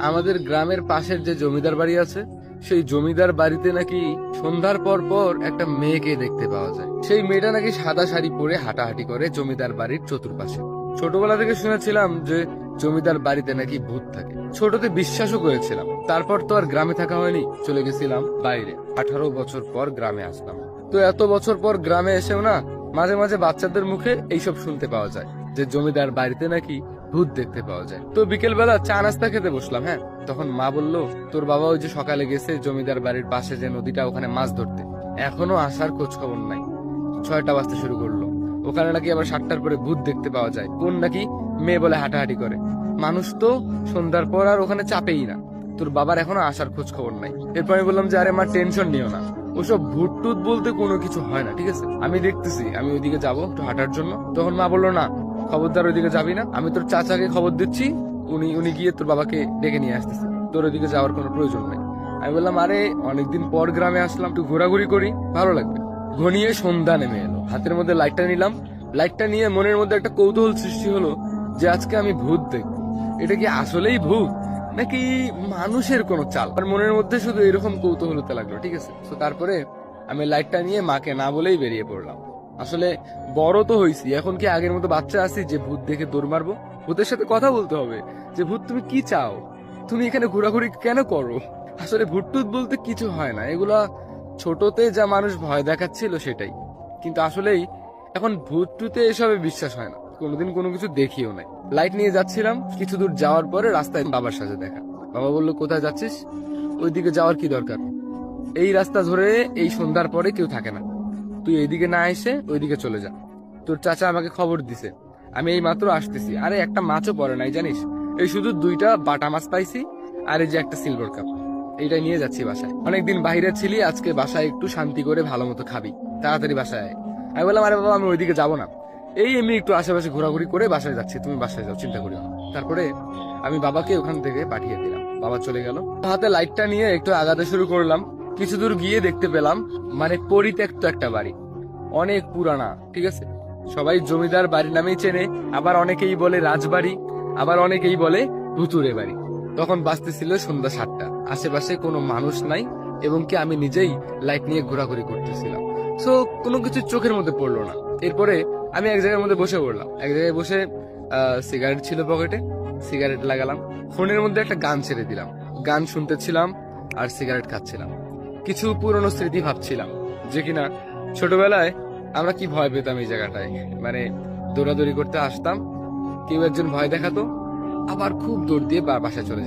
আমাদের গ্রামের পাশের যে জমিদার বাড়ি আছে সেই জমিদার বাড়িতে নাকি সন্ধ্যার পর পর একটা মেয়েকে দেখতে পাওয়া যায়। সেই মেয়েটা নাকি সাদা শাড়ি পরে হাঁটাহাঁটি করে জমিদার বাড়ির চতুর্পাশে। ছোটবেলা থেকে শুনেছিলাম যে জমিদার বাড়িতে নাকি ভূত থাকে, ছোটতে বিশ্বাসও করেছিলাম। তারপর তো আর গ্রামে থাকা হয়নি, চলে গেছিলাম বাইরে। 18 বছর পর গ্রামে আসলাম। তো এত বছর পর গ্রামে এসেও না মাঝে মাঝে বাচ্চাদের মুখে এইসব শুনতে পাওয়া যায় যে জমিদার বাড়িতে নাকি ভূত দেখতে পাওয়া যায়। তো বিকেল বেলা চা নাস্তা খেতে বসলাম। হ্যাঁ, তখন মা বলল, তোর বাবা ওই যে সকালে গেছে জমিদার বাড়ির পাশে যে নদীটা, ওখানে মাছ ধরতে, এখনো আসার খোঁজ খবর নাই। 6টা বাজতে শুরু করলো। ওখানে নাকি আবার 7টার পরে ভূত দেখতে পাওয়া যায়। কোন নাকি মেয়ে বলে হাঁটাহাঁটি করে। মানুষ তো সন্ধ্যার পর আর ওখানে চাপেই না। তোর বাবার এখনো আসার খোঁজ খবর নাই। এরপর আমি বললাম যে আরে মা, টেনশন নিও না, ওসব ভূত টুত বলতে কোনো কিছু হয় না, ঠিক আছে, আমি দেখতেছি, আমি ওইদিকে যাবো একটু হাঁটার জন্য। তখন মা বললো, না খবরদার ওইদিকে যাবি না, আমি তোর চাচাকে খবর দিচ্ছি, উনি গিয়ে তোর বাবাকে ডেকে নিয়ে আসতেছে, তোর ওইদিকে যাওয়ার কোনো প্রয়োজন নেই। আমি বললাম, আরে অনেকদিন পর গ্রামে আসলাম, একটু ঘোরাঘুরি করি, ভালো লাগবে। ঘনিয়ে সন্ধ্যা নেমে এলো, হাতের মধ্যে লাইটটা নিলাম। লাইটটা নিয়ে মনের মধ্যে একটা কৌতূহল সৃষ্টি হলো যে আজকে আমি ভূত দেখবো। এটা কি আসলেই ভূত নাকি মানুষের কোনো চাল? আর মনের মধ্যে শুধু এরকম কৌতূহল হতে লাগলো, ঠিক আছে। তো তারপরে আমি লাইটটা নিয়ে মাকে না বলেই বেরিয়ে পড়লাম। আসলে বড় তো হইছি, এখন কি আগের মতো বাচ্চা আছি যে ভূত দেখে দৌড় মারবো? ভূতের সাথে কথা বলতে হবে যে ভূত তুমি কি চাও, তুমি এখানে ঘোরাঘুরি কেন করো? আসলে ভূত টুত বলতে কিছু হয় না, এগুলা ছোটতে যা মানুষ ভয় দেখাচ্ছিল সেটাই। কিন্তু আসলেই এখন ভূত টুতে এসবে বিশ্বাস হয় না, কোনোদিন কোনো কিছু দেখিও নাই। লাইট নিয়ে যাচ্ছিলাম, কিছু দূর যাওয়ার পরে রাস্তায় বাবার সাথে দেখা। বাবা বললো, কোথায় যাচ্ছিস? ওইদিকে যাওয়ার কি দরকার, এই রাস্তা ধরে এই সন্ধ্যার পরে কেউ থাকে না, তুই এইদিকে না এসে ওইদিকে চলে যা। তোর চাচা আমাকে খবর দিছে, আমি এই মাত্র আসতেছি। আরে একটা মাছও পড়ে নাই জানিস, এই শুধু 2টা বাটা মাছ পাইছি, আর এই যে একটা সিলভার কাপ, এইটা নিয়ে যাচ্ছি বাসায়। অনেকদিন বাইরে ছিলি, আজকে বাসায় একটু শান্তি করে ভালো মতো খাবি, তাড়াতাড়ি বাসায় আয়। আমি বললাম, আরে বাবা, আমি ওইদিকে যাবো না, এই এমনি একটু আশেপাশে ঘোরাঘুরি করে বাসায় যাচ্ছি, তুমি বাসায় যাও, চিন্তা করিও না। তারপরে আমি বাবাকে ওখান থেকে পাঠিয়ে দিলাম, বাবা চলে গেল। হাতে লাইটটা নিয়ে একটু আগাতে শুরু করলাম। কিছু দূর গিয়ে দেখতে পেলাম মানে পরিত্যক্ত একটা বাড়ি, অনেক পুরানা, ঠিক আছে। সবাই জমিদার বাড়ি নামেই চেনে, আবার অনেকেই বলে রাজবাড়ি, আবার অনেকেই বলে ভুতুরে বাড়ি। তখন বাজতেছিল সন্ধ্যা 7টা, আশেপাশে কোনো মানুষ নাই, এবং কি আমি নিজেই লাইট নিয়ে ঘোরাঘুরি করতেছিলাম। সো কোনো কিছু চোখের মধ্যে পড়লো না। এরপরে আমি এক জায়গার মধ্যে বসে পড়লাম। এক জায়গায় বসে সিগারেট ছিল পকেটে, সিগারেট লাগালাম, ফোনের মধ্যে একটা গান ছেড়ে দিলাম, গান শুনতেছিলাম আর সিগারেট খাচ্ছিলাম। কিছু পুরনো স্মৃতি ভাবছিলাম যে কিনা ছোটবেলায় আমরা কি ভয় পেতাম এই জায়গাটায়। মানে দৌড়াদৌড়ি করতে আসতাম, কেউ একজন ভয় দেখাতো, আবার খুব দৌড় দিয়ে বাসায় চলে যেতাম।